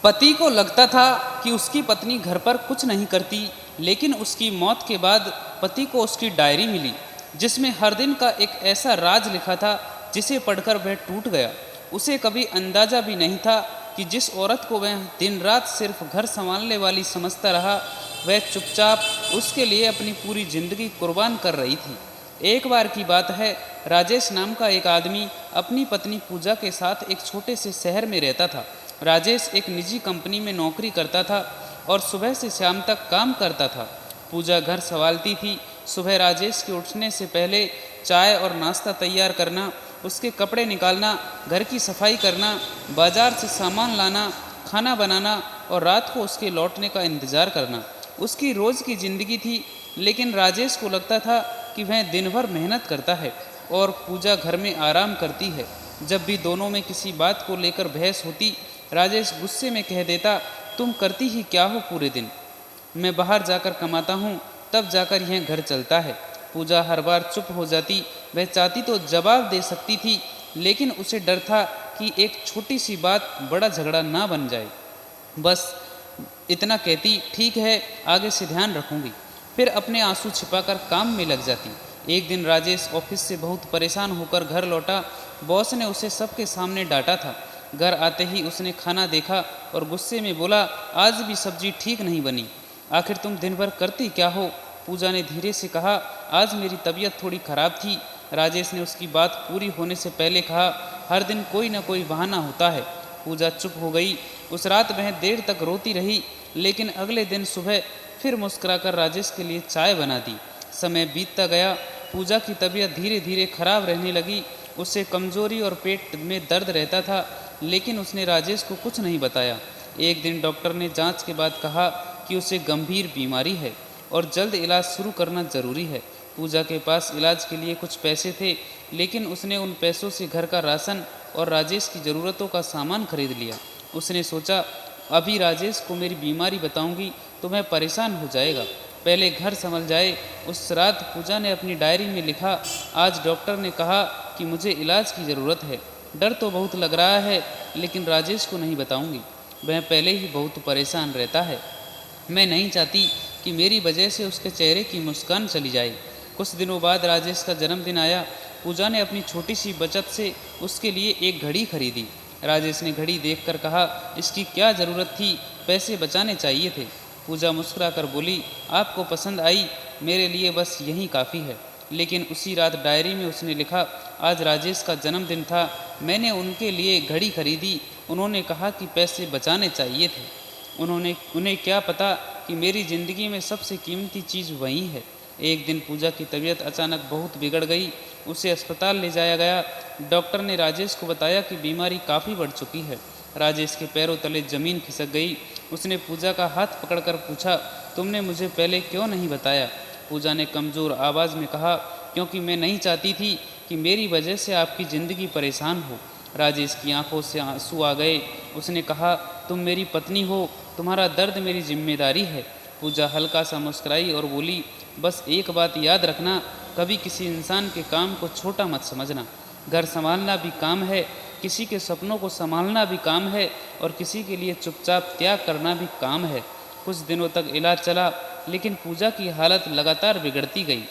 पति को लगता था कि उसकी पत्नी घर पर कुछ नहीं करती, लेकिन उसकी मौत के बाद पति को उसकी डायरी मिली, जिसमें हर दिन का एक ऐसा राज लिखा था जिसे पढ़कर वह टूट गया। उसे कभी अंदाजा भी नहीं था कि जिस औरत को वह दिन रात सिर्फ घर संभालने वाली समझता रहा, वह चुपचाप उसके लिए अपनी पूरी जिंदगी कुर्बान कर रही थी। एक बार की बात है, राजेश नाम का एक आदमी अपनी पत्नी पूजा के साथ एक छोटे से शहर में रहता था। राजेश एक निजी कंपनी में नौकरी करता था और सुबह से शाम तक काम करता था। पूजा घर संभालती थी। सुबह राजेश के उठने से पहले चाय और नाश्ता तैयार करना, उसके कपड़े निकालना, घर की सफाई करना, बाजार से सामान लाना, खाना बनाना और रात को उसके लौटने का इंतज़ार करना उसकी रोज़ की ज़िंदगी थी। लेकिन राजेश को लगता था कि वह दिन भर मेहनत करता है और पूजा घर में आराम करती है। जब भी दोनों में किसी बात को लेकर बहस होती, राजेश गुस्से में कह देता, तुम करती ही क्या हो पूरे दिन? मैं बाहर जाकर कमाता हूँ, तब जाकर यह घर चलता है। पूजा हर बार चुप हो जाती। वह चाहती तो जवाब दे सकती थी, लेकिन उसे डर था कि एक छोटी सी बात बड़ा झगड़ा ना बन जाए। बस इतना कहती, ठीक है, आगे से ध्यान रखूंगी। फिर अपने आंसू छिपाकर काम में लग जाती। एक दिन राजेश ऑफिस से बहुत परेशान होकर घर लौटा। बॉस ने उसे सबके सामने डांटा था। घर आते ही उसने खाना देखा और गुस्से में बोला, आज भी सब्जी ठीक नहीं बनी। आखिर तुम दिन भर करती क्या हो? पूजा ने धीरे से कहा, आज मेरी तबीयत थोड़ी खराब थी। राजेश ने उसकी बात पूरी होने से पहले कहा, हर दिन कोई ना कोई बहाना होता है। पूजा चुप हो गई। उस रात वह देर तक रोती रही, लेकिन अगले दिन सुबह फिर मुस्कुराकर राजेश के लिए चाय बना दी। समय बीतता गया। पूजा की तबीयत धीरे धीरे खराब रहने लगी। उसे कमजोरी और पेट में दर्द रहता था, लेकिन उसने राजेश को कुछ नहीं बताया। एक दिन डॉक्टर ने जांच के बाद कहा कि उसे गंभीर बीमारी है और जल्द इलाज शुरू करना जरूरी है। पूजा के पास इलाज के लिए कुछ पैसे थे, लेकिन उसने उन पैसों से घर का राशन और राजेश की ज़रूरतों का सामान खरीद लिया। उसने सोचा, अभी राजेश को मेरी बीमारी बताऊंगी तो वह परेशान हो जाएगा, पहले घर संभल जाए। उस रात पूजा ने अपनी डायरी में लिखा, आज डॉक्टर ने कहा कि मुझे इलाज की ज़रूरत है। डर तो बहुत लग रहा है, लेकिन राजेश को नहीं बताऊंगी, वह पहले ही बहुत परेशान रहता है। मैं नहीं चाहती कि मेरी वजह से उसके चेहरे की मुस्कान चली जाए। कुछ दिनों बाद राजेश का जन्मदिन आया। पूजा ने अपनी छोटी सी बचत से उसके लिए एक घड़ी खरीदी। राजेश ने घड़ी देखकर कहा, इसकी क्या ज़रूरत थी, पैसे बचाने चाहिए थे। पूजा मुस्कुराकर बोली, आपको पसंद आई, मेरे लिए बस यही काफ़ी है। लेकिन उसी रात डायरी में उसने लिखा, आज राजेश का जन्मदिन था, मैंने उनके लिए घड़ी खरीदी। उन्होंने कहा कि पैसे बचाने चाहिए थे। उन्हें क्या पता कि मेरी ज़िंदगी में सबसे कीमती चीज़ वही है। एक दिन पूजा की तबीयत अचानक बहुत बिगड़ गई। उसे अस्पताल ले जाया गया। डॉक्टर ने राजेश को बताया कि बीमारी काफ़ी बढ़ चुकी है। राजेश के पैरों तले ज़मीन खिसक गई। उसने पूजा का हाथ पकड़कर पूछा, तुमने मुझे पहले क्यों नहीं बताया? पूजा ने कमज़ोर आवाज़ में कहा, क्योंकि मैं नहीं चाहती थी कि मेरी वजह से आपकी ज़िंदगी परेशान हो। राजेश की आंखों से आंसू आ गए। उसने कहा, तुम मेरी पत्नी हो, तुम्हारा दर्द मेरी जिम्मेदारी है। पूजा हल्का सा मुस्कुराई और बोली, बस एक बात याद रखना, कभी किसी इंसान के काम को छोटा मत समझना। घर संभालना भी काम है, किसी के सपनों को संभालना भी काम है और किसी के लिए चुपचाप त्याग करना भी काम है। कुछ दिनों तक इलाज चला, लेकिन पूजा की हालत लगातार बिगड़ती गई।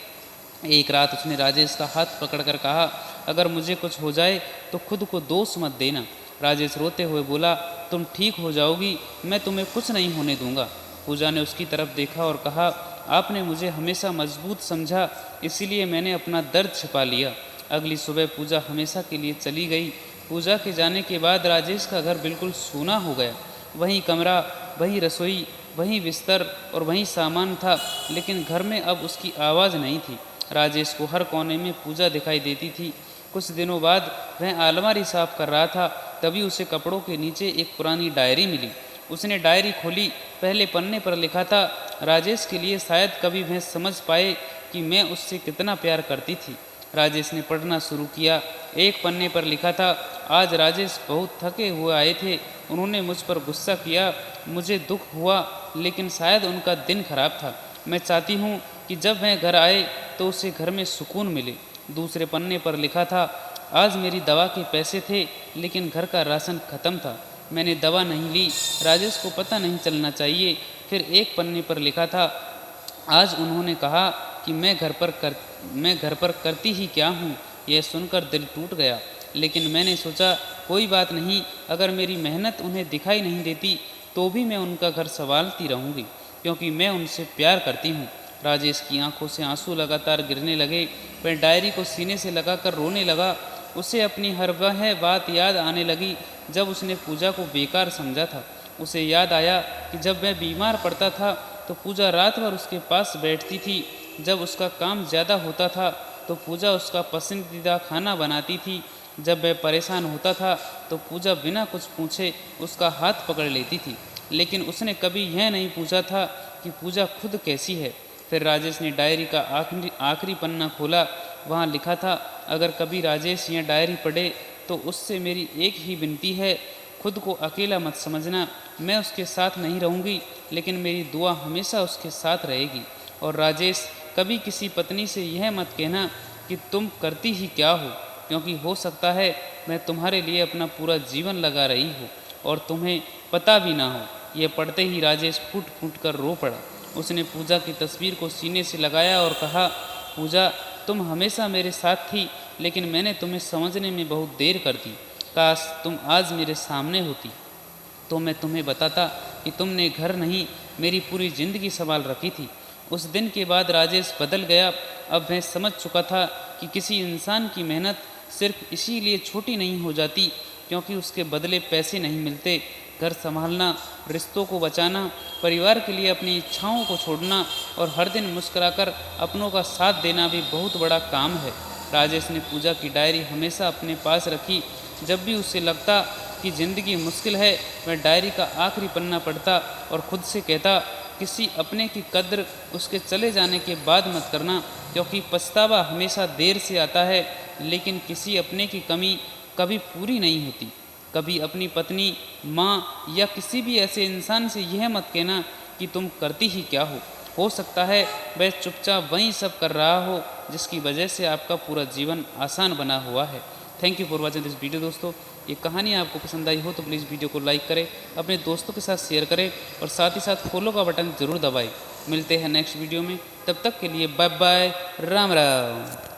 एक रात उसने राजेश का हाथ पकड़कर कहा, अगर मुझे कुछ हो जाए तो खुद को दोष मत देना। राजेश रोते हुए बोला, तुम ठीक हो जाओगी, मैं तुम्हें कुछ नहीं होने दूंगा। पूजा ने उसकी तरफ देखा और कहा, आपने मुझे हमेशा मजबूत समझा, इसीलिए मैंने अपना दर्द छिपा लिया। अगली सुबह पूजा हमेशा के लिए चली गई। पूजा के जाने के बाद राजेश का घर बिल्कुल सूना हो गया। वही कमरा, वही रसोई, वही बिस्तर और वही सामान था, लेकिन घर में अब उसकी आवाज़ नहीं थी। राजेश को हर कोने में पूजा दिखाई देती थी। कुछ दिनों बाद वह अलमारी साफ कर रहा था, तभी उसे कपड़ों के नीचे एक पुरानी डायरी मिली। उसने डायरी खोली। पहले पन्ने पर लिखा था, राजेश के लिए शायद कभी वह समझ पाए कि मैं उससे कितना प्यार करती थी। राजेश ने पढ़ना शुरू किया। एक पन्ने पर लिखा था, आज राजेश बहुत थके हुए आए थे, उन्होंने मुझ पर गुस्सा किया, मुझे दुख हुआ, लेकिन शायद उनका दिन खराब था। मैं चाहती हूँ कि जब वह घर आए तो उसे घर में सुकून मिले। दूसरे पन्ने पर लिखा था, आज मेरी दवा के पैसे थे, लेकिन घर का राशन खत्म था, मैंने दवा नहीं ली। राजेश को पता नहीं चलना चाहिए। फिर एक पन्ने पर लिखा था, आज उन्होंने कहा कि मैं घर पर करती ही क्या हूँ। यह सुनकर दिल टूट गया, लेकिन मैंने सोचा कोई बात नहीं, अगर मेरी मेहनत उन्हें दिखाई नहीं देती तो भी मैं उनका घर संभालती रहूँगी, क्योंकि मैं उनसे प्यार करती हूँ। राजेश की आंखों से आंसू लगातार गिरने लगे। वह डायरी को सीने से लगाकर रोने लगा। उसे अपनी हर वह बात याद आने लगी जब उसने पूजा को बेकार समझा था। उसे याद आया कि जब वह बीमार पड़ता था तो पूजा रात भर उसके पास बैठती थी। जब उसका काम ज़्यादा होता था तो पूजा उसका पसंदीदा खाना बनाती थी। जब वह परेशान होता था तो पूजा बिना कुछ पूछे उसका हाथ पकड़ लेती थी, लेकिन उसने कभी यह नहीं पूछा था कि पूजा खुद कैसी है। फिर राजेश ने डायरी का आखिरी पन्ना खोला। वहाँ लिखा था, अगर कभी राजेश यह डायरी पढ़े तो उससे मेरी एक ही विनती है, खुद को अकेला मत समझना। मैं उसके साथ नहीं रहूँगी, लेकिन मेरी दुआ हमेशा उसके साथ रहेगी। और राजेश, कभी किसी पत्नी से यह मत कहना कि तुम करती ही क्या हो, क्योंकि हो सकता है मैं तुम्हारे लिए अपना पूरा जीवन लगा रही हूँ और तुम्हें पता भी ना हो। यह पढ़ते ही राजेश फूट फूट कर रो पड़ा। उसने पूजा की तस्वीर को सीने से लगाया और कहा, पूजा, तुम हमेशा मेरे साथ थी, लेकिन मैंने तुम्हें समझने में बहुत देर कर दी। काश तुम आज मेरे सामने होती तो मैं तुम्हें बताता कि तुमने घर नहीं, मेरी पूरी ज़िंदगी संभाल रखी थी। उस दिन के बाद राजेश बदल गया। अब वह समझ चुका था कि किसी इंसान की मेहनत सिर्फ इसीलिए छोटी नहीं हो जाती क्योंकि उसके बदले पैसे नहीं मिलते। घर संभालना, रिश्तों को बचाना, परिवार के लिए अपनी इच्छाओं को छोड़ना और हर दिन मुस्कुराकर अपनों का साथ देना भी बहुत बड़ा काम है। राजेश ने पूजा की डायरी हमेशा अपने पास रखी। जब भी उसे लगता कि ज़िंदगी मुश्किल है, वह डायरी का आखिरी पन्ना पढ़ता और खुद से कहता, किसी अपने की कद्र उसके चले जाने के बाद मत करना, क्योंकि पछतावा हमेशा देर से आता है, लेकिन किसी अपने की कमी कभी पूरी नहीं होती। कभी अपनी पत्नी, माँ या किसी भी ऐसे इंसान से यह मत कहना कि तुम करती ही क्या हो सकता है वह चुपचाप वही सब कर रहा हो जिसकी वजह से आपका पूरा जीवन आसान बना हुआ है। Thank you for watching this video दोस्तों। ये कहानी आपको पसंद आई हो तो प्लीज़ वीडियो को लाइक करें, अपने दोस्तों के साथ शेयर करें और साथ ही साथ फॉलो का बटन ज़रूर दबाएं। मिलते हैं नेक्स्ट वीडियो में, तब तक के लिए बाय बाय, राम राम।